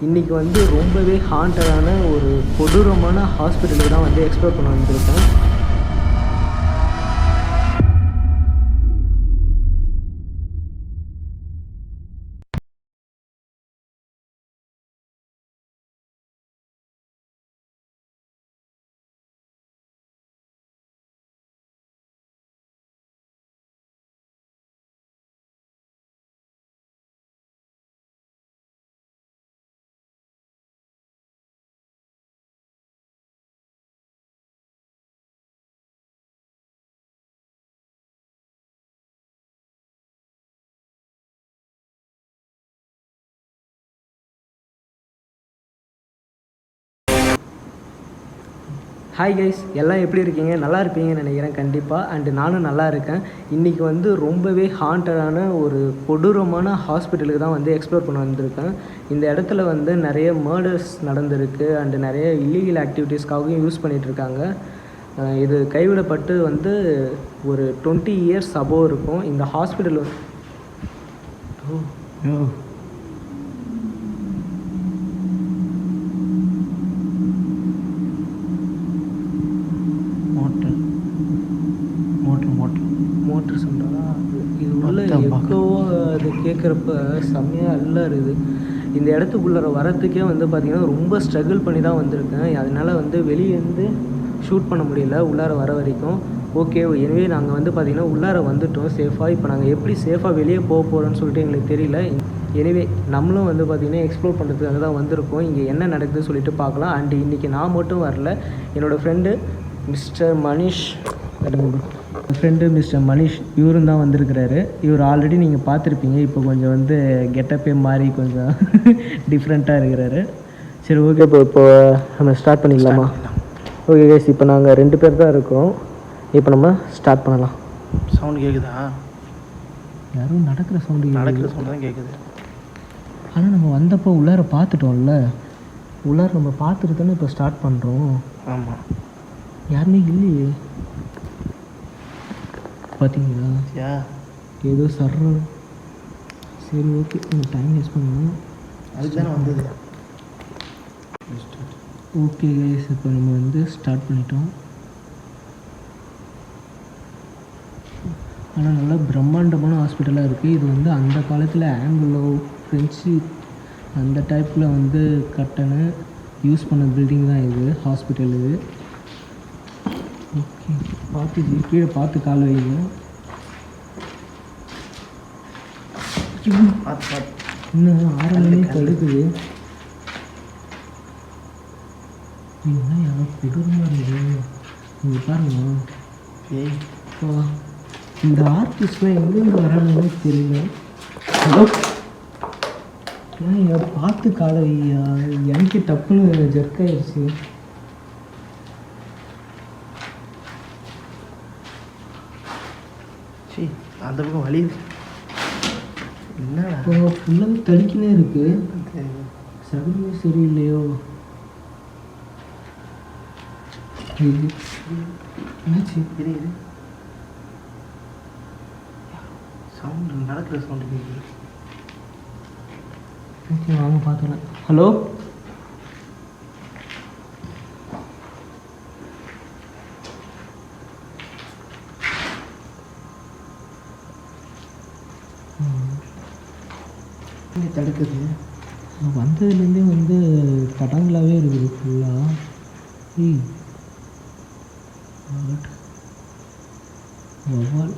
இன்றைக்கி வந்து ரொம்பவே ஹாண்டடான ஒரு கொடூரமான ஹாஸ்பிட்டலுக்கு தான் வந்து எக்ஸ்ப்ளோர் பண்ண வந்திருக்கேன். ஹாய் கைஸ், எல்லாம் எப்படி இருக்கீங்க? நல்லா இருப்பீங்கன்னு நினைக்கிறேன் கண்டிப்பாக. அண்டு நானும் நல்லா இருக்கேன். இன்றைக்கி வந்து ரொம்பவே ஹாண்டடான ஒரு கொடூரமான ஹாஸ்பிட்டலுக்கு தான் வந்து எக்ஸ்ப்ளோர் பண்ண வந்திருக்கேன். இந்த இடத்துல வந்து நிறைய மர்டர்ஸ் நடந்திருக்கு அண்டு நிறைய இல்லீகல் ஆக்டிவிட்டீஸ்க்காகவும் யூஸ் பண்ணிகிட்ருக்காங்க. இது கைவிடப்பட்டு வந்து ஒரு 20 இயர்ஸ் அபோவ் இருக்கும். இந்த ஹாஸ்பிட்டல் மோட்டர் சொன்னாரா இது உள்ள எக்கோவோ அது கேட்குறப்ப செம்மையாக அல்லாருது. இந்த இடத்துக்குள்ளார வரத்துக்கே வந்து பார்த்திங்கன்னா ரொம்ப ஸ்ட்ரகிள் பண்ணி தான் வந்திருக்கேன். அதனால் வந்து வெளியேருந்து ஷூட் பண்ண முடியல உள்ளார வர வரைக்கும். ஓகே, எனவே நாங்கள் வந்து பார்த்திங்கன்னா உள்ளார வந்துவிட்டோம் சேஃபாக. இப்போ நாங்கள் எப்படி சேஃபாக வெளியே போக போகிறோன்னு சொல்லிட்டு எங்களுக்கு தெரியல. எனவே நம்மளும் வந்து பார்த்திங்கன்னா எக்ஸ்ப்ளோர் பண்ணுறதுக்காக தான் வந்திருக்கோம். இங்கே என்ன நடக்குதுன்னு சொல்லிட்டு பார்க்கலாம். அண்டு இன்றைக்கி நான் மட்டும் வரல, என்னோடய ஃப்ரெண்டு மிஸ்டர் மனிஷ் இவரும் தான் வந்திருக்கிறாரு. இவர் ஆல்ரெடி நீங்கள் பார்த்துருப்பீங்க. இப்போ கொஞ்சம் வந்து கெட்டப்பே மாறி கொஞ்சம் டிஃப்ரெண்ட்டாக இருக்கிறாரு. சரி, ஓகே, இப்போ நம்ம ஸ்டார்ட் பண்ணிக்கலாமா? ஓகே கைஸ், இப்போ நாங்கள் 2 பேர் தான் இருக்கோம். இப்போ நம்ம ஸ்டார்ட் பண்ணலாம். சவுண்டு கேட்குதா? யாரும் நடக்கிற சவுண்டு தான் கேட்குது. ஆனால் நம்ம வந்தப்போ உள்ளார பார்த்துட்டோம்ல, உள்ளார நம்ம பார்த்துட்டு தானே இப்போ ஸ்டார்ட் பண்ணுறோம். ஆமாம், யாருமே இல்லையே. பார்த்தீங்களா? ஏதோ சர்ற. சரி, ஓகே, நீங்கள் டைம் வேஸ்ட் பண்ணணும். அதுக்கு தானே வந்தது. ஓகே கைஸ், இப்போ நம்ம வந்து ஸ்டார்ட் பண்ணிட்டோம். ஆனால் நல்லா பிரம்மாண்டமான ஹாஸ்பிட்டலாக இருக்குது. இது வந்து அந்த காலத்தில் ஆங்கிலோ ஃப்ரெஞ்சு அந்த டைப்பில் வந்து கட்டண யூஸ் பண்ண பில்டிங் தான் இது, ஹாஸ்பிட்டல் இது. ஓகே, பார்த்து கீழே பார்த்து கால் வைங்க. இன்னும் 6 மணி தடுக்குது. என்ன யாரோ கொடூரமாக இருக்குது. நீங்கள் பாருங்க. இந்த ஆர்டிஸ்ட்லாம் எங்கேருந்து வராங்கன்னு தெரியல. பார்த்து காலை வையா, எனக்கு டப்புன்னு ஜெர்க் ஆயிடுச்சு. அந்த பக்கம் வலி என்ன ஃபுல்லாக தடுக்கினே இருக்கு. சகுனமே சரியில்லையோ? என்னாச்சு? தெரியுது சவுண்டு, நடக்கிற சவுண்டு கேட்குது. ஓகே, வாங்க பார்த்துக்கலாம். ஹலோ, தடுக்குது. வந்ததுலேருந்தே வந்து தடங்களாகவே இருக்குது ஃபுல்லாக. வவ்வால்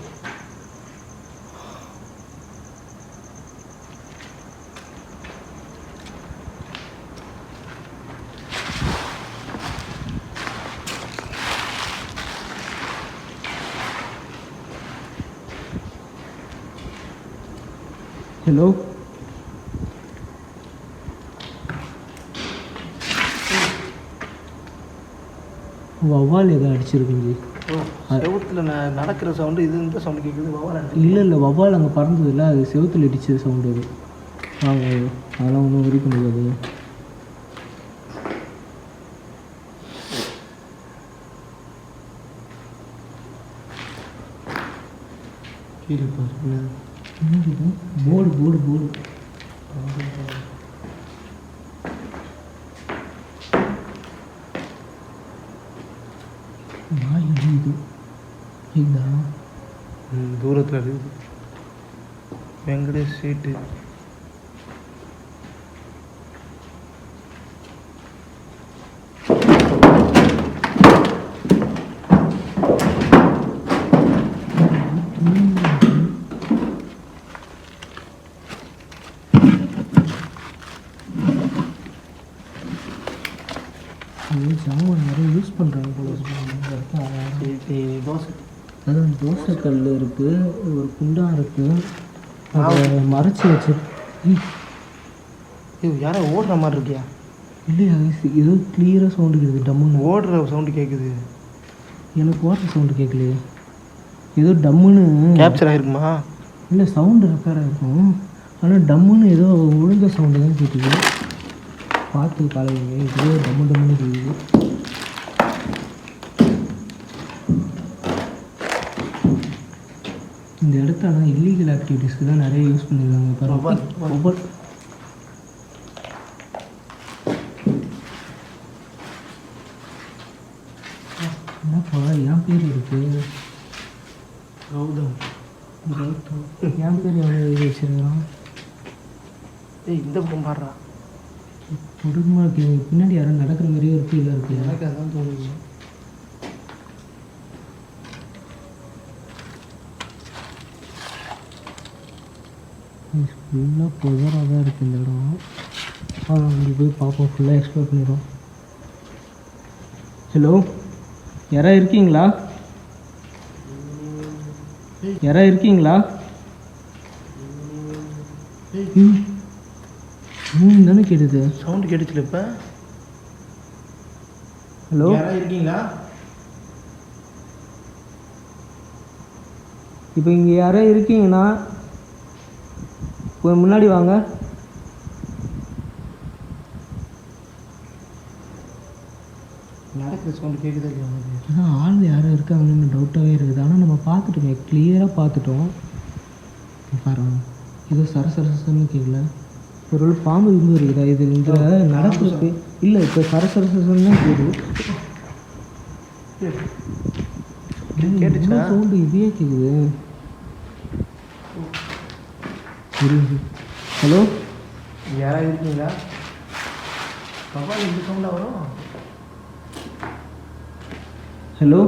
ஹலோ, வவ்வால் எதாவது அடிச்சிருக்குங்க. செவத்தில் நடக்கிற சவுண்டு இது இந்த சவுண்டு கேட்குது. வவ்வால் இல்லை வவ்வால் அங்கே பறந்ததில்ல, அது செவுத்தில் அடிச்ச சவுண்டு அது. அதெல்லாம் ஒன்றும் உரி முடியாது. கீழே பாரு. போர்டு போர்டு போர்டு நாய் இது இதா தூரத்தில் இருக்குது. வெங்கடேஷ் சீட்டு. ஜாமான் நிறைய யூஸ் பண்ணுறாங்க போல. தோசை அதான் தோசை கல் இருக்குது, ஒரு குண்டான் இருக்குது, அதை மறைச்சி வச்சு. யாரோ ஓடுற மாதிரி இருக்கியா? இல்லையா, ஏதோ கிளியராக சவுண்டு கேட்குது. டம்முன்னு ஓடுற சவுண்டு கேட்குது. எனக்கு ஓடுற சவுண்டு கேட்கலையே, ஏதோ டம்முன்னு கேப்சர் ஆகிருக்குமா? இல்லை, சவுண்டு ரெக்கார்டாக இருக்கும், ஆனால் டம்முன்னு ஏதோ ஒழுங்க சவுண்டு தான் கேட்குது. பார்த்து காலையிங்க இதுவே டம்மு டம்முன்னு கேட்குது. இந்த இடத்த ஆனால் இல்லீகல் ஆக்டிவிட்டீஸ்க்கு தான் நிறைய யூஸ் பண்ணியிருக்காங்க. பரவாயில்ல. என்னப்பா என் பேர் இருக்கு கௌதம். என் பேர் எவ்வளோ எழுதி வச்சிருக்கிறான்? இந்த பக்கம் பாடுறா. கொடுமா பின்னாடி யாரும் நடக்கிற மாதிரியே ஒரு ஃபீலாக இருக்கு. எனக்கு அதான் தோணுது. ஃபுல்லாக புதராக தான் இருக்குது இந்த இடம். அங்கே போய் பார்ப்போம், ஃபுல்லாக எக்ஸ்ப்ளோர் பண்ணிடுவோம். ஹலோ, யாராவது இருக்கீங்களா? யாராவது இருக்கீங்களா? தானே கேட்டுது சவுண்டு கேட்டுச்சுல இப்போ. ஹலோ, யாராவது இருக்கீங்களா? இப்போ இங்கே யாராவது இருக்கீங்கன்னா கொஞ்சம் முன்னாடி வாங்க. நடக்கிற சவுண்டு கேட்குதா இல்லையா? ஆனால் ஆள் யாரும் இருக்காங்கன்னு டவுட்டாகவே இருக்குது. ஆனால் நம்ம பார்த்துட்டோமே, கிளியராக பார்த்துட்டோம். பாருங்க, ஏதோ சரசரசன்னு கேட்கல. ஒரு பாம்பு இருந்து இருக்குதா இது இந்த நடக்கிறது? இல்லை, இப்போ சரசரசன்னு தான் கேட்குது. கேட்டுச்சா? சவுண்டு இதே கேட்குது. ஹலோ, யாராவது இருக்கீங்களா? பாப்பா இந்த சவுண்டாக வரும். ஹலோ,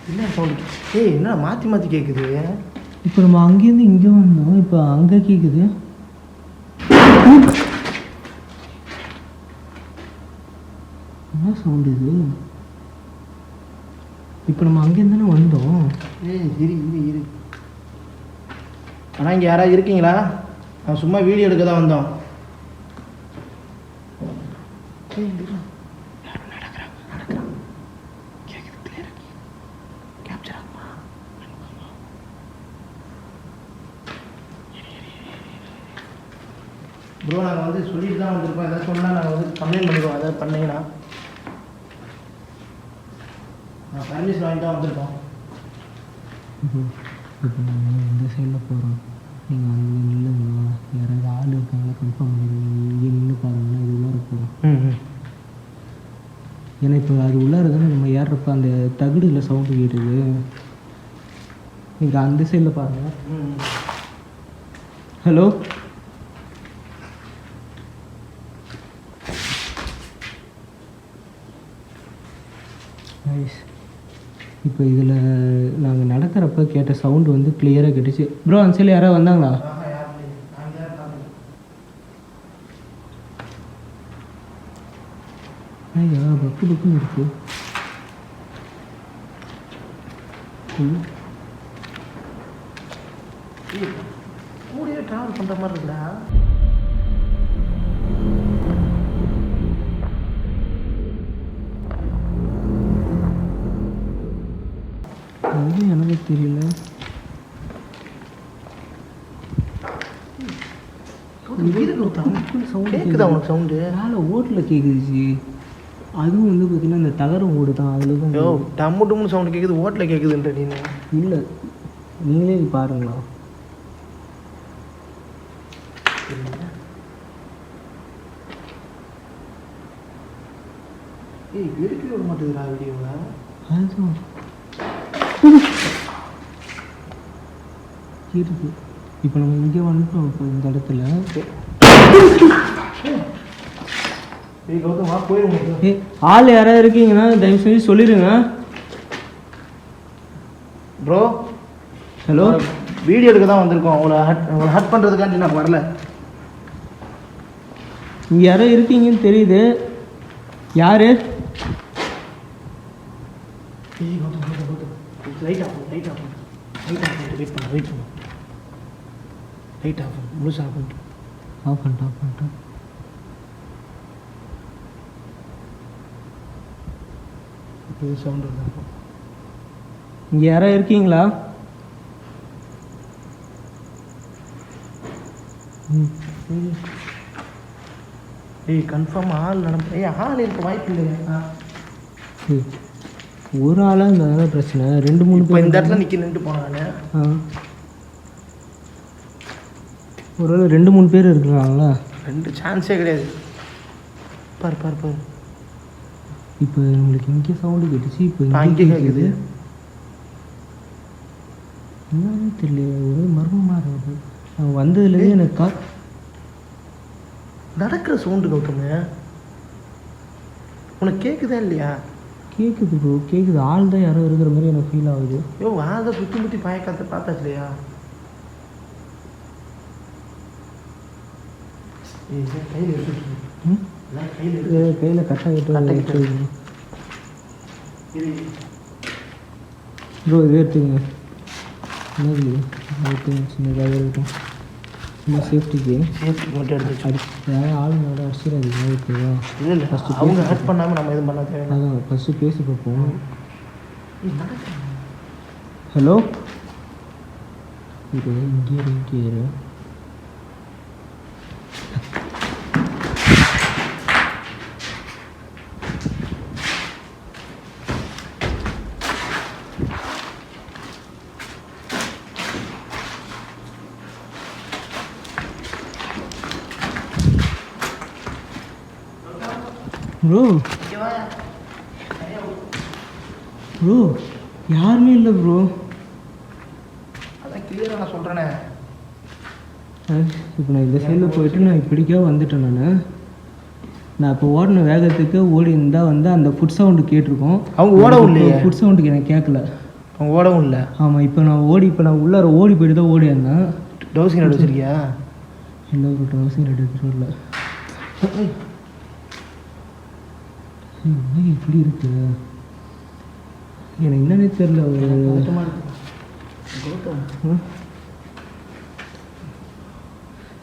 என்ன சவுண்டு? என்ன மாற்றி மாற்றி கேட்குது? இப்போ நம்ம அங்கேருந்து இங்கே வந்தோம், இப்போ அங்கே கேட்குது. என்ன சவுண்டு இது? இப்போ நம்ம அங்கேருந்து தானே வந்தோம். இரு. ஆனால் இங்கே யாராவது இருக்கீங்களா? நான் சும்மா வீடியோ எடுக்க தான் வந்தோம். ப்ரோ, நாங்கள் வந்து சொல்லிட்டு தான் வந்திருக்கோம். எதாவது சொன்னால் நாங்கள் வந்து கம்ப்ளைண்ட் பண்ணிடுவோம். எதாவது பண்ணீங்கன்னா நான் பர்மிஷன் வாங்கிட்டு தான் வந்திருக்கோம். இப்போ நாங்கள் இந்த சைடில் போகிறோம், நீங்கள் அங்கே நில்லுங்களா? யாராவது ஆள் இருக்காங்களா கன்ஃபார்ம் பண்ணிடுங்க. இங்கே நின்று பாருங்கன்னா இது உள்ளார போகிறோம். ஏன்னா இப்போ அது உள்ளார தானே நம்ம ஏறுறப்ப அந்த தகுடில் சவுண்டு கேட்டுது. நீங்கள் அந்த சைடில் பாருங்கள். Hello, nice. இப்போ இதில் நாங்கள் நடக்கிறப்ப கேட்ட சவுண்டு வந்து கிளியராக கேட்டுச்சு. ப்ரோ, அந்த சைடில் யாராவது வந்தாங்களா? ஐயா, பக்கு பக்குன்னு இருக்குது. கூடயே ட்ராவல் பண்ணுற மாதிரி இருக்குடா. அது எனக்கு தெரியல. கேட்குதா உனக்கு சவுண்டு? மேலே ஓட்டில் கேட்குதுச்சு. அதுவும் வந்து பார்த்தீங்கன்னா இந்த தகரம் ஓடு தான். அதில் தான் யோ டம்மு டம்முன்னு சவுண்டு கேட்குது, ஓட்டில் கேட்குதுன்ற நீ. இல்லை, நீங்களே பாருங்களா. ஏய் எடுக்கவே விட மாட்டேங்குதுடா வீடியோவை. அதுதான் இருக்கு. இப்போ நம்ம இங்கே வந்துட்டோம். இப்போ இந்த இடத்துல ஏய் கௌதம் வா போயிடுவோம். ஆள் யாராவது இருக்கீங்கன்னா தயவு செஞ்சு சொல்லிடுங்க. ப்ரோ ஹலோ, வீடியோ எடுக்க தான் வந்திருக்கோம். உங்களை ஹட் பண்ணுறதுக்காண்டி நான் வரல. இங்கே யாரோ இருக்கீங்கன்னு தெரியுது. யார்? ஏய் கௌதம் கௌதம் கௌதம் லைட் ஆஃப் பண்ணு, லைட் ஆஃப் பண்ணு, லைட் ஆஃப் பண்ணிட்டு வெயிட் பண்ணு, வெயிட் பண்ணு. லைட் ஆஃப் பண்ணு, முழுசாக ஆஃப் பண்ணிட்டு. ஆஃப் பண்ணிட்டேன். இப்போ சவுண்ட் வருது. இங்கே யாரோ இருக்கீங்களா? ஏய் கன்ஃபார்ம் ஆள் ஆள் இருக்க வாய்ப்பு இல்லையா? ஒரு ஆளாக இருந்தால் பிரச்சனை. 2-3 இப்போ இந்த இடத்துல நின்று போனாங்க. ஒரு 2-3 பேர் இருக்கிறாங்களா? 2 சான்ஸே கிடையாது. பாரு பாரு பாரு. இப்போ நம்மளுக்கு இங்கே சவுண்டு கேட்டுச்சு. இப்போ இங்கே கேட்குது. என்னன்னு தெரியல, ஒரே மர்மமாக இருக்குது. நான் வந்ததுலேருந்து எனக்கு நடக்கிற சவுண்டு கௌதமே உனக்கு கேட்குதா இல்லையா? கேட்குது ப்ரோ, கேட்குது. ஆள் தான் யாரோ இருக்கிற மாதிரி எனக்கு ஃபீல் ஆகுது. யோ ஆள் தான் சுற்றி முற்றி பாயக்காத்த பார்த்தாச்சு இல்லையா? கையில் எடுத்து கையில் கட்டாகிட்டு ப்ரோ இது எடுத்துங்க. என்னது சின்னதாக இருக்கும். சும்மா சேஃப்டிக்கு மட்டும் எடுத்து யாரும் ஆளுங்களோட அடிச்சிடாதீங்க. ஓகேவா? இல்லை இல்லை ஃபஸ்ட்டு அவங்க ஹர்ட் பண்ணாமல் நம்ம எதுவும் பண்ண தேவை. அதான் ஃபஸ்ட்டு பேசி பார்ப்போம். ஹலோ, இது இங்கே ப்ரோ யாருமே இல்லை ப்ரோ. அதான் கிளியராக நான் சொல்கிறேனே. இப்போ நான் இந்த சைடில் போயிட்டு நான் இப்படிக்கா வந்துட்டேன். நான் இப்போ ஓடின வேகத்துக்கு ஓடி இருந்தால் வந்து அந்த ஃபுட் சவுண்டு கேட்டிருக்கோம். அவங்க ஓடவும் இல்லையே. ஃபுட் சவுண்டுக்கு எனக்கு கேட்கல. அவங்க ஓடவும் இல்லை. ஆமாம், இப்போ நான் உள்ளார ஓடி போயிட்டு தான் ஓடி இருந்தேன். டவுசிங் ரெடி வச்சிருக்கியா? இல்லை ப்ரோ, டவுசிங் ரெடி வச்சுருல. இப்படி இருக்கு எனக்கு என்னன்னே தெரியல.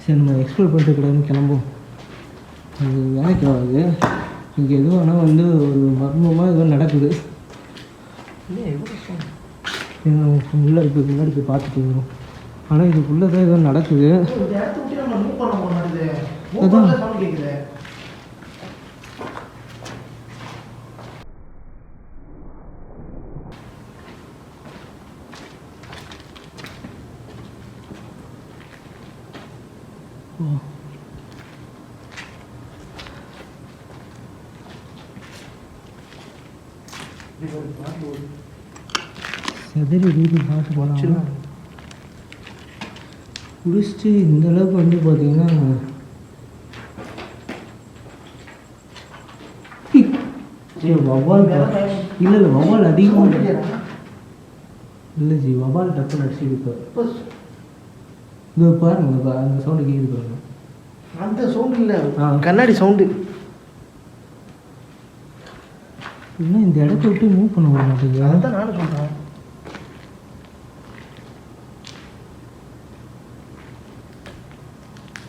சரி நம்ம எக்ஸ்ப்ளோர் பண்ணிட்டு கூடாதுன்னு கிளம்பும். அது வேலைக்கு ஆகுது. இங்கே எதுவும் ஆனால் வந்து ஒரு மர்மமாக எதுவும் நடக்குது. உள்ளே இப்போ முன்னாடி போய் பார்த்துட்டு வரும். ஆனால் இதுக்குள்ளே தான் எதுவும் நடக்குது. அதான் செதறி வீடு பாட்டு போகலாம். குடிச்சிட்டு இந்த அளவுக்கு வந்து பார்த்தீங்கன்னா வவ்வால் இல்லை வவ்வால் அதிகமாக இல்லை ஜி. வவ்வால் டக்குன்னு அடிச்சுட்டு இது பாருங்க, அந்த சவுண்டு கேட்குது பாருங்க. அந்த சவுண்டு இல்லை, கண்ணாடி சவுண்டு. இன்னும் இந்த இடத்த விட்டு மூவ் பண்ண விட மாட்டேங்குது. அதான் நானும் சொல்கிறேன்.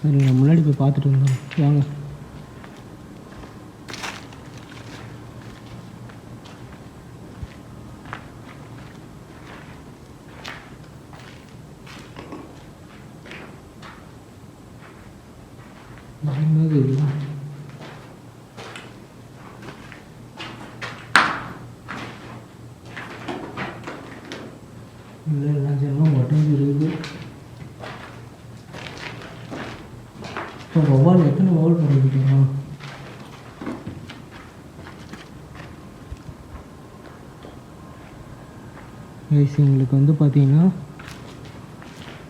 சரி நான் முன்னாடி போய் பார்த்துட்டு வந்தோம் வாங்க. என்னது இல்லை எல்லாம் ஜென்மம் உடஞ்சி இருக்குது. இப்போ வவ்வால் எத்தனை வவ்வால் போட்டுருக்கீங்களா? எங்களுக்கு வந்து பார்த்தீங்கன்னா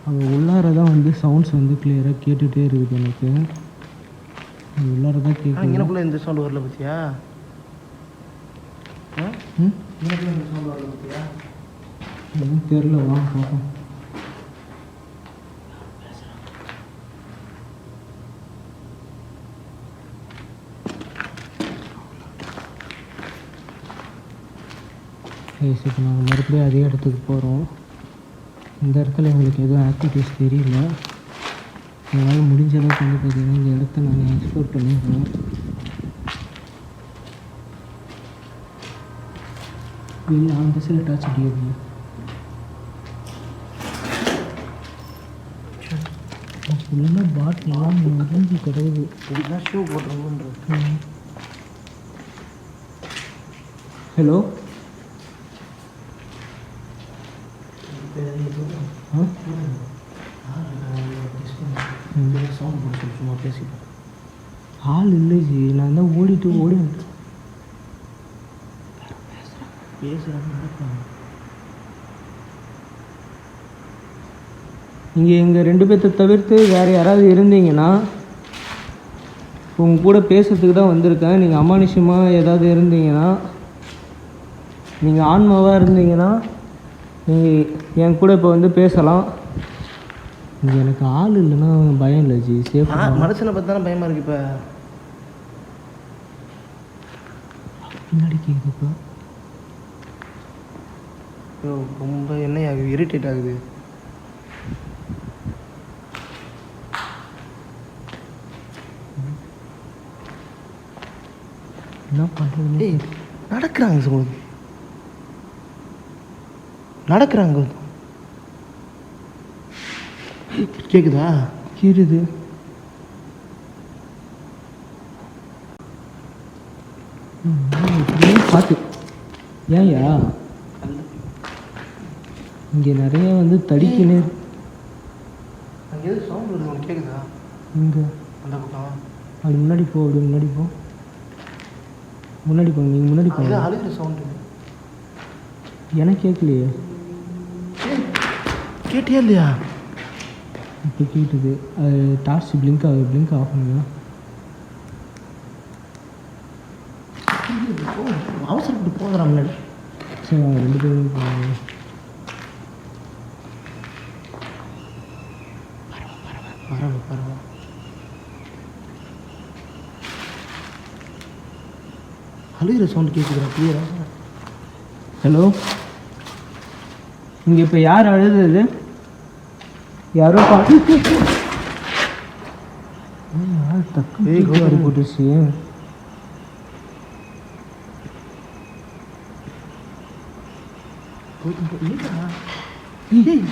அங்கே உள்ளார தான் வந்து சவுண்ட்ஸ் வந்து கிளியராக கேட்டுகிட்டே இருக்குது. எனக்கு உள்ளார தான் கேட்குது. இங்கனக்குள்ளே இந்த சவுண்ட் வரல பற்றியா? இங்கனக்குள்ளே இந்த சவுண்ட் வரல பற்றியா? எதுவும் தெரில, வாங்க பார்ப்போம். இப்போ நாங்கள் மறுபடியும் அதே இடத்துக்கு போகிறோம். இந்த இடத்துல எங்களுக்கு எதுவும் ஆக்டிவிட்டிஸ் தெரியல. என்னால் முடிஞ்ச அளவுக்கு வந்து பார்த்திங்கன்னா இந்த இடத்த நாங்கள் எக்ஸ்ப்ளோர் பண்ணிடுறோம். வெளியே அந்த சில டாச் அடிக்கிறது ஃபுல்லாக பாட்டிலாம் முடிஞ்சு கிடையாது. இதுதான் ஷூ போட்டுருங்கன்றது. ஹலோ சவுண்ட் போட்டு சும்மா பேசிப்போம். ஆள் இல்லை ஜி, நான் தான் ஓடி பேசுகிறாங்க. நீங்கள் எங்கள் 2 பேர்த்த தவிர்த்து வேறு யாராவது இருந்தீங்கன்னா உங்கள் கூட பேசுகிறதுக்கு தான் வந்திருக்கேன். நீங்கள் அமானுஷமாக ஏதாவது இருந்தீங்கன்னா, நீங்கள் ஆன்மாவாக இருந்தீங்கன்னா நீங்கள் என் கூட இப்போ வந்து பேசலாம். இங்கே எனக்கு ஆள் இல்லைன்னா பயம் இல்லை ஜி, சேஃபாக. மனுஷனை பற்றி தானே பயமாக இருக்குது. இப்போ பின்னாடி கேட்குதுப்பா. ரொம்ப என்ன ஆகுது, இரிட்டேட் ஆகுது. என்ன பண்ணுறது? நடக்கிறாங்க சொல்லுங்க, நடக்கிறாங்க. கேக்குதா? கேக்குது. பார்த்து ஏன்யா இங்கே நிறைய வந்து தடிக்கினே. அங்கே எது சவுண்ட் வருது உனக்கு கேட்குதா? இங்கே அந்த பக்கம் அப்படி முன்னாடி போ, அப்படி முன்னாடி போ, முன்னாடி போங்க. நீங்கள் முன்னாடி போங்க. அழுகிற சவுண்டு எனக்கு கேட்கலையே. கேட்டியா இல்லையா? இப்போ கேட்டுது. அது டார்ச் பிளிங்க் ஆகுது, பிளிங்க் ஆஃப் பண்ணுங்க. அவசரப்பட்டு போகிறா முன்னாடி. சரி அவங்க 2 பேரும் போவாங்க. பரவாயில்ல. அழுகிற சவுண்டு கேட்குதுடா கிளியரா? ஹலோ, இங்கே இப்போ யார் அழுது? யாரோ தக்கு போட்டுச்சு.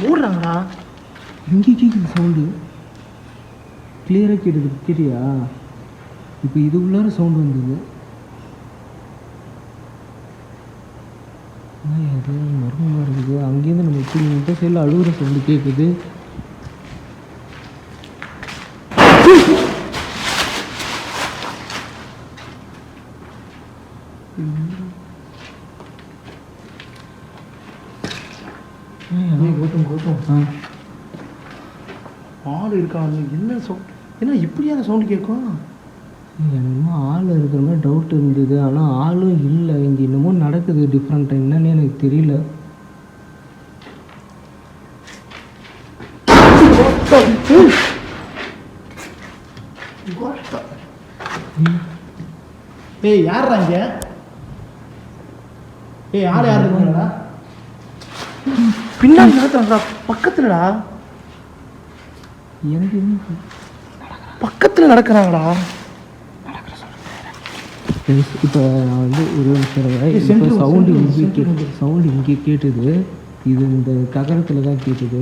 ஓடுறாங்கடா. இங்கே கேட்குது சவுண்டு, கிளியராக கேட்டுது. கேட்டியா? இப்போ இது உள்ளார சவுண்டு வந்தது. அது மர்மமாக இருக்குது. அங்கேருந்து நம்ம இப்படி இந்த சைடில் அழுகுற சவுண்டு கேட்குது. கோட்டம் ஆள் இருக்காங்க. என்ன சவுண்ட், என்ன இப்படியான சவுண்டு கேட்கும்? எனக்கு இன்னும் ஆள் இருக்கிற மாதிரி டவுட் இருந்தது. ஆனால் ஆளும் இல்லை. இங்கே இன்னமும் நடக்குது டிஃப்ரெண்ட்டாக. என்னன்னு எனக்கு தெரியல. ஏய் யாரா இங்க? ஏய் யார் இருக்குங்கடா? பின்னாடி நடத்துறாங்கடா, பக்கத்துலடா. எனக்கு என்ன பக்கத்தில் நடக்கிறாங்கடா. இப்போ நான் வந்து ஒரு நிமிஷம் இப்போ சவுண்டு இங்கே கேட்டுது. இது இந்த தகரத்தில் தான் கேட்டுது.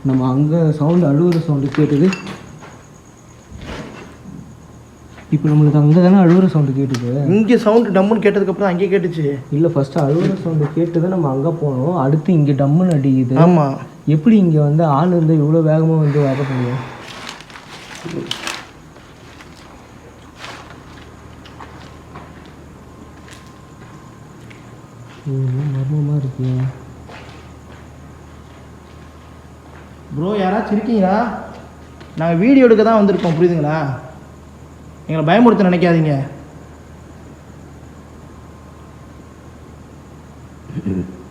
நம்ம அங்கே சவுண்டு அழுகுற சவுண்டு கேட்டுது. இப்போ நம்மளுக்கு அங்கே தானே அழுகுற சவுண்டு கேட்டுது. இங்கே சவுண்டு டம்முன்னு கேட்டதுக்கப்புறம் அங்கேயே கேட்டுச்சு. இல்லை ஃபஸ்ட்டு அழுகுற சவுண்டு கேட்டு தான் நம்ம அங்கே போனோம். அடுத்து இங்கே டம்முன்னு அடிக்குது. ஆமாம். எப்படி இங்கே வந்து ஆள் வந்து இவ்வளோ வேகமாக வந்து வர முடியும்? மர்மமாக இருக்கு ப்ரோ. யாராச்சும் இருக்கீங்களா? நாங்கள் வீடியோ எடுக்க தான் வந்திருக்கோம், புரியுதுங்களா? எங்களை பயமுறுத்த நினைக்காதீங்க.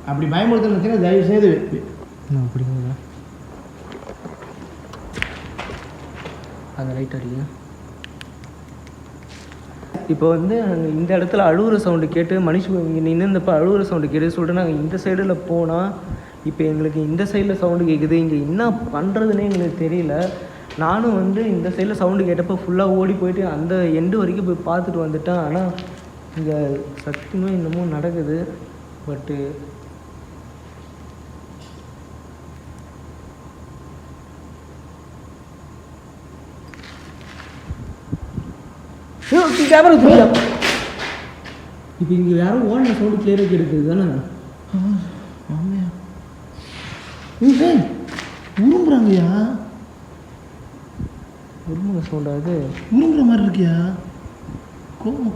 அப்படி பயமுறுத்த நினைச்சீங்கன்னா தயவு செய்து அப்படிங்களா? அந்த லைட் அடிங்க. இப்போ வந்து இந்த இடத்துல அழுகுற சவுண்டு கேட்டு இங்கே நின்றுப்போ அழுகுற சவுண்டு கேட்டு சொல்லிட்டு நாங்கள் இந்த சைடில் போனால் இப்போ எங்களுக்கு இந்த சைடில் சவுண்டு கேட்குது. இங்கே என்ன பண்ணுறதுன்னே எங்களுக்கு தெரியல. நானும் வந்து இந்த சைடில் சவுண்டு கேட்டப்போ ஃபுல்லாக ஓடி போயிட்டு அந்த எண்டு வரைக்கும் போய் பார்த்துட்டு வந்துட்டேன். ஆனால் இங்கே சத்தியமாக இன்னமும் நடக்குது. பட்டு இப்போ இங்கே யாரும் ஓடின சவுண்டு கிளியராக கேட்குது தானே? ஆமையா உரும்புறாங்கய்யா. உருமுக சவுண்டாது உரும்புற மாதிரி இருக்கியா?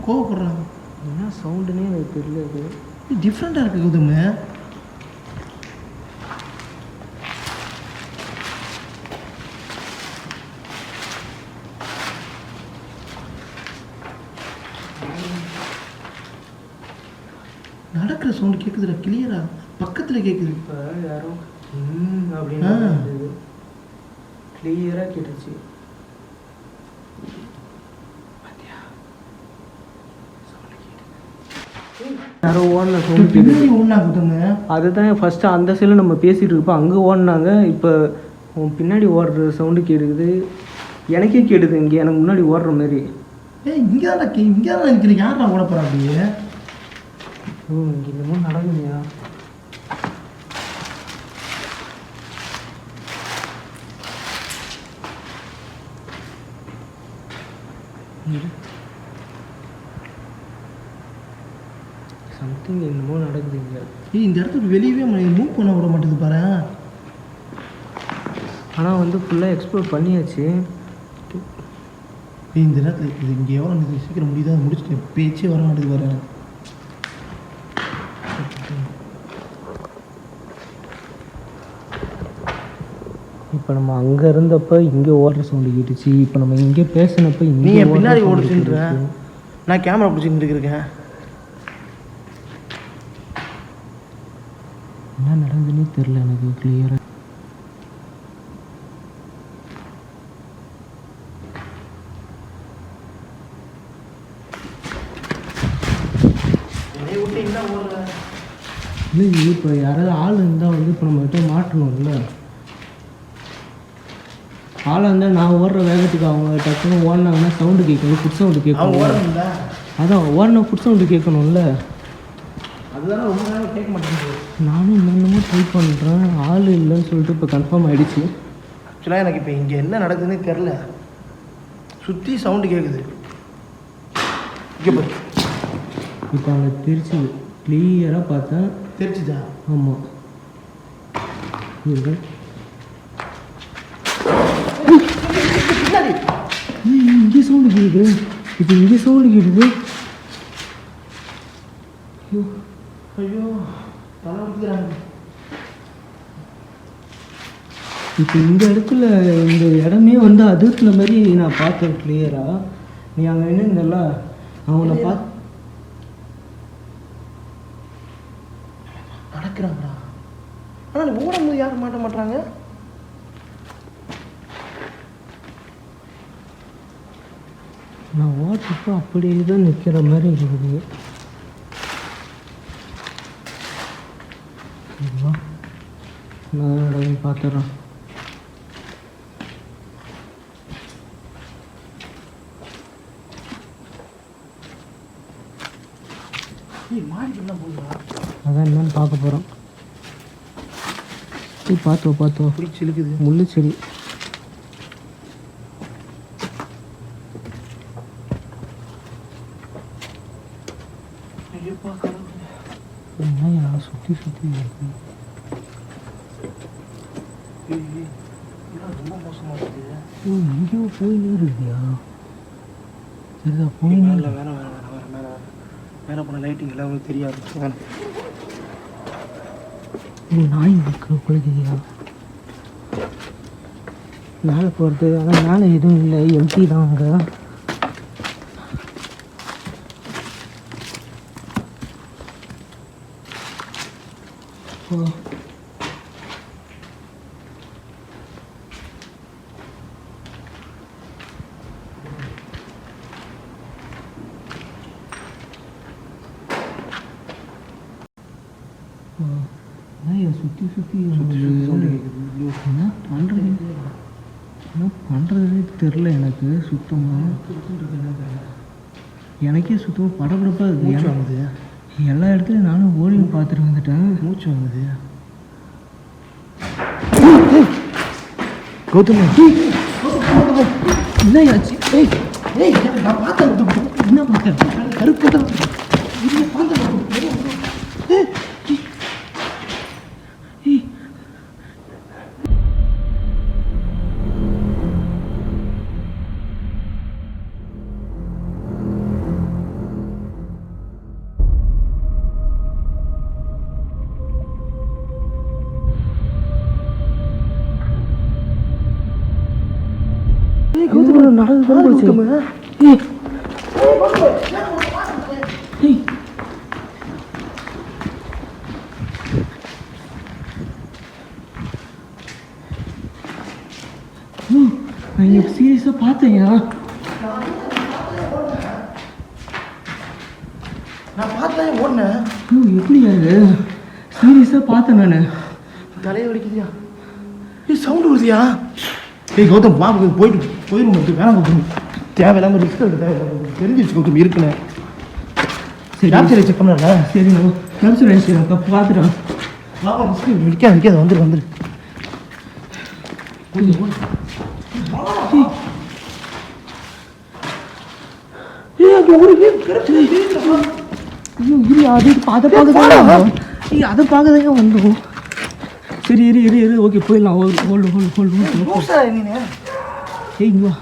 கோவப்படுறாங்க. என்ன சவுண்டுன்னே எனக்கு தெரியல. அது டிஃப்ரெண்ட்டாக இருக்குது கௌதமு. நடக்கிற சவுண்டு கேட்குதுடா, கிளியரா பக்கத்தில் கேட்குது. இப்போ யாரும் அப்படின்னு கிளியராக கேட்டுச்சு. யாரோ ஓடின சவுண்டு பின்னாடி ஓடினாங்க. அதுதான் ஃபஸ்ட்டு அந்த சைடில் நம்ம பேசிகிட்டு இருப்போம், அங்கே ஓடினாங்க. இப்போ பின்னாடி ஓடுற சவுண்டு கேட்குது. எனக்கே கேட்டுது இங்கே எனக்கு முன்னாடி ஓடுற மாதிரி. இங்கே தான் நினைக்கிறேன். யார் நான் ஓட போகிறேன் அப்படியே? இங்கே இன்னமும் நடக்குங்கயா. சம்திங் என்னமோ நடக்குதுங்க. இந்த இடத்துக்கு வெளியவே மூவ் பண்ண விட மாட்டேங்குது பாரு. ஆனால் வந்து ஃபுல்லாக எக்ஸ்ப்ளோர் பண்ணியாச்சு. இந்த நேரத்தில் இது இங்கே எவ்வளோ சீக்கிரம் முடியுதா? முடிச்சுட்டு பேச்சே வர மாட்டேங்குது பாரு. இப்போ நம்ம அங்கே இருந்தப்போ இங்கே ஓடுற சவுண்டு கேட்டுச்சு. இப்போ நம்ம இங்கே பேசினப்போ நீ பின்னாடி ஓடுச்சுன்ற நான் கேமரா பிடிச்சிட்டு இருக்கேன். என்ன நடந்ததுன்னே தெரில எனக்கு கிளியராக. இல்லை இப்போ யாராவது ஆள் இருந்தால் வந்து இப்போ நம்மகிட்ட மாட்டணும்ல. ஆளாக இருந்தால் நான் ஓடுற வேகத்துக்கு அவங்க டக்குன்னு ஓடினாங்கன்னா சவுண்டு கேட்கணும், ஃபுட் சவுண்டு கேட்கணும். அதான் ஓடினா ஃபுட் சவுண்டு கேட்கணும்ல. அதுதானே ரொம்ப நேரம் கேட்க மாட்டேங்குது. நானும் இன்னமும் ட்ரை பண்ணுறேன். ஆள் இல்லைன்னு சொல்லிட்டு இப்போ கன்ஃபார்ம் ஆகிடுச்சு. ஆக்சுவலாக எனக்கு இப்போ இங்கே என்ன நடக்குதுன்னே தெரில. சுற்றி சவுண்டு கேட்குது. இங்கே பாரு. இப்போ அங்கே தெரிச்சு கிளியராக பார்த்தேன். தெரிச்சுதா? ஆமாம். இங்கே சவுண்டு கேட்குது. இப்போ இங்கே சவுண்டு கேட்குது. ஐயோ தலை வலிக்குறாங்க. இப்போ இந்த இடத்துல இந்த இடமே வந்து அதிர்த்துல மாதிரி நான் பார்த்தேன் கிளியராக. நீ அங்கே என்னங்கல்ல அவனை பார்த்து நடக்கிறாங்கடா. ஆனால் ஓடும்போது யாரும் மாட்ட மாட்டாங்க. நான் ஓட்டுப்போ அப்படியே தான் நிற்கிற மாதிரி இருக்குது. நான் பார்த்துட்றேன். மாடிக்கெல்லாம் போகுதா? அதான் என்னன்னு பார்க்க போகிறோம். பார்த்தோ பிடிச்சி இழுக்குது. முள்ளு செடி. சுற்றி ரொம்ப மோசமாக இருக்குது. எங்கேயோ போயின்னு இருக்குதியா? சரிதான் போய் மேலே மேலே போன லைட்டிங் எல்லாம் உங்களுக்கு தெரியாது. வேணாம். நாய் குளிக்குதியா? மேலே போகிறது. ஆனால் மேலே எதுவும் இல்லை, எம்டி தான் அங்கே. சுற்றி என்ன பண்ணுறதுனே தெரில எனக்கு. சுத்தமாக எனக்கே சுத்தமாக படபடப்பாக இருக்குது. வாங்குது எல்லா இடத்துலையும் நானும் ஓடி பார்த்துட்டு வந்துட்டேன். மூச்சு வாங்குது. கௌதம் என்ன ஆச்சு? நான் பார்த்தேன். என்ன பார்த்தேன்? கருப்பு தான். நான் சீரியஸாக பார்த்தேயா? நான் பார்த்தேன் ஓடினேன். எப்படியா இது? சீரியஸாக பார்த்தேன் நான். தலையை வலிக்குதியா? சவுண்டு வருதியா? கௌதம் வா, போயிடும். வேணாம் கௌதம், தேவையில்லாமல் ரிஸ்க் எடுக்க தேவையில்லை. தெரிஞ்சிருச்சு கௌதம் இருக்குன்னு. சரி கேப்சர் செக் பண்ணல. சரி நான் கேப்சர் ஆகிடுச்சு. பார்த்துட்டேன். நிற்காது வந்துரு. அதை பார்க்கதாங்க வந்தோம். சரி இரு ஓகே போயிடலாம். ஏய் வா.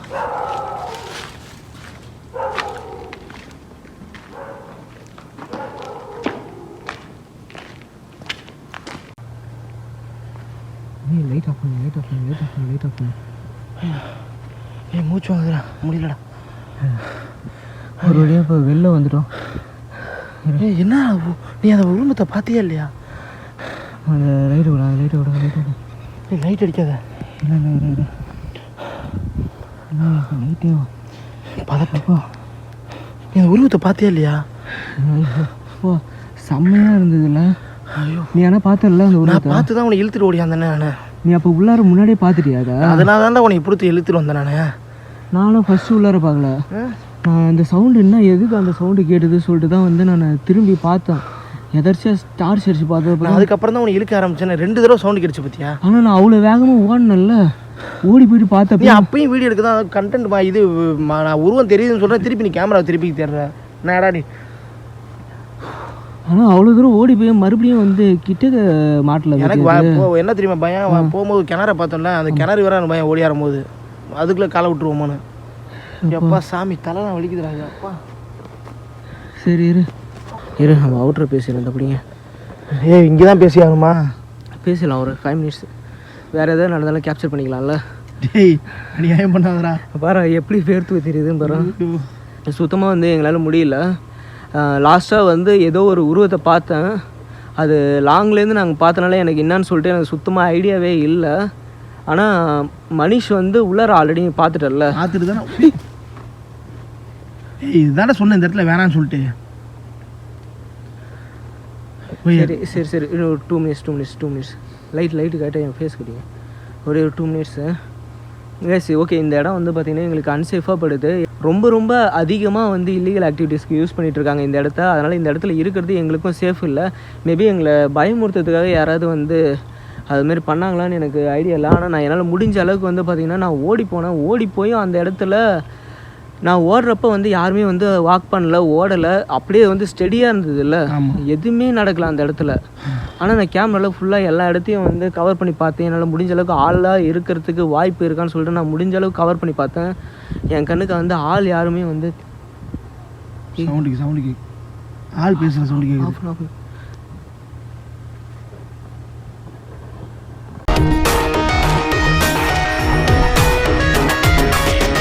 லைட் ஆஃப் பண்ணு. மூச்சு வாங்குதுடா, முடியலடா. ஒரு வழியாக இப்போ வெளில வந்துட்டோம். என்ன நீ அந்த உருவத்தை பார்த்தியா இல்லையா? அந்த லைட்டு விட லைட் அடிக்காத. இல்லை லைட்டே பதப்பா. நீ அந்த உருவத்தை பார்த்தியா இல்லையா? ஓ செம்மையாக இருந்ததுல்ல. ஐயோ நீ ஆனால் பார்த்தல அந்த நான் பார்த்து தான் உன்னை இழுத்துட்டு ஓடியாந்தேனே நான். நீ அப்போ உள்ளார முன்னாடியே பார்த்துட்டியா? அதனால தான்டா உன்னை இப்படி இழுத்துட்டு வந்தேன் நானும் ஃபஸ்ட்டு உள்ளார பார்க்கல. நான் அந்த சவுண்டு என்ன எதுக்கு அந்த சவுண்டு கேட்டுது சொல்லிட்டு தான் வந்து நான் திரும்பி பார்த்தேன். எதர்ச்சியாக டார்ச் அடிச்சு பார்த்தப்ப அதுக்கப்புறம் தான் உன்னை இழுக்க ஆரம்பிச்சேன். 2 தடவை சவுண்டு கிடைச்சி பார்த்தியா? ஆனால் நான் அவ்வளோ வேகமாக ஓடணும்ல, ஓடி போயிட்டு பார்த்தப்ப அப்பயும் வீடியோ எடுக்க தான் கண்டென்ட் இது. நான் உருவம் தெரியுதுன்னு சொல்கிறேன், திருப்பி நீ கேமரா திருப்பி தேடுறேன். என்னடா நீ? ஆனால் அவ்வளோ தூரம் ஓடி போய் மறுபடியும் வந்து கிட்ட மாட்டல. எனக்கு என்ன தெரியுமா பயம்? போகும்போது கிணற பார்த்தோம்ல, அந்த கிணறு வேற பயம் ஓடி ஆறும்போது. அதுக்குள்ளே காலை விட்டுருவோமான்னு. எப்பா சாமி தலைலாம் வலிக்குதுடா. அப்பா சரி இரு நம்ம அவுட்ரு பேசிடலாம். அப்படிங்க இங்கே தான் பேசி ஆகணுமா? பேசலாம் ஒரு 5 minutes. வேறு எதாவது நடந்தாலும் கேப்சர் பண்ணிக்கலாம்ல. நீ ஏன் பண்ணாதடா? பாரு எப்படி பேர்த்து தெரியுதுன்னு பாரு. சுத்தமாக வந்து எங்களால் முடியல. லாஸ்ட்டாக வந்து ஏதோ ஒரு உருவத்தை பார்த்தேன். அது லாங்லேருந்து நாங்கள் பார்த்தனால எனக்கு என்னன்னு சொல்லிட்டு எனக்கு சுத்தமாக ஐடியாவே இல்லை. ஆனால் மனிஷ் வந்து உள்ளார ஆல்ரெடி பார்த்துட்டல. பார்த்துட்டு தானே இதுதானே சொன்னேன் இந்த இடத்துல வேணான்னு சொல்லிட்டு. சரி இன்னும் ஒரு 2 minutes. லைட்டு கேட்டால் என் ஃபேஸ் கட்டிங்க. ஒரே ஒரு 2 minutes. ஓகே இந்த இடம் வந்து பார்த்திங்கன்னா எங்களுக்கு அன்சேஃபாக படுது. ரொம்ப ரொம்ப அதிகமாக வந்து இல்லீகல் ஆக்டிவிட்டீஸ்க்கு யூஸ் பண்ணிகிட்ருக்காங்க இந்த இடத்த. அதனால் இந்த இடத்துல இருக்கிறது எங்களுக்கும் சேஃப் இல்லை. மேபி எங்களை பயமுறுத்துறதுக்காக யாராவது வந்து அதுமாரி பண்ணாங்களான்னு எனக்கு ஐடியா இல்லை. ஆனால் நான் என்னால் முடிஞ்ச அளவுக்கு வந்து பார்த்திங்கன்னா நான் ஓடி போய் அந்த இடத்துல நான் ஓடுறப்ப வந்து யாருமே வந்து வாக் பண்ணல, ஓடலை, அப்படியே வந்து ஸ்டெடியாக இருந்தது இல்லை, எதுவுமே நடக்கல அந்த இடத்துல. ஆனால் நான் கேமராவில் ஃபுல்லாக எல்லா இடத்தையும் வந்து கவர் பண்ணி பார்த்தேன். என்னால் முடிஞ்ச அளவுக்கு ஆளாக இருக்கிறதுக்கு வாய்ப்பு இருக்கான்னு சொல்லிட்டு நான் முடிஞ்ச அளவுக்கு கவர் பண்ணி பார்த்தேன். என் கண்ணுக்கு வந்து ஆள் யாருமே வந்து சவுண்டுக்கு ஆள் பேசுகிற சவுண்டு கேட்குது.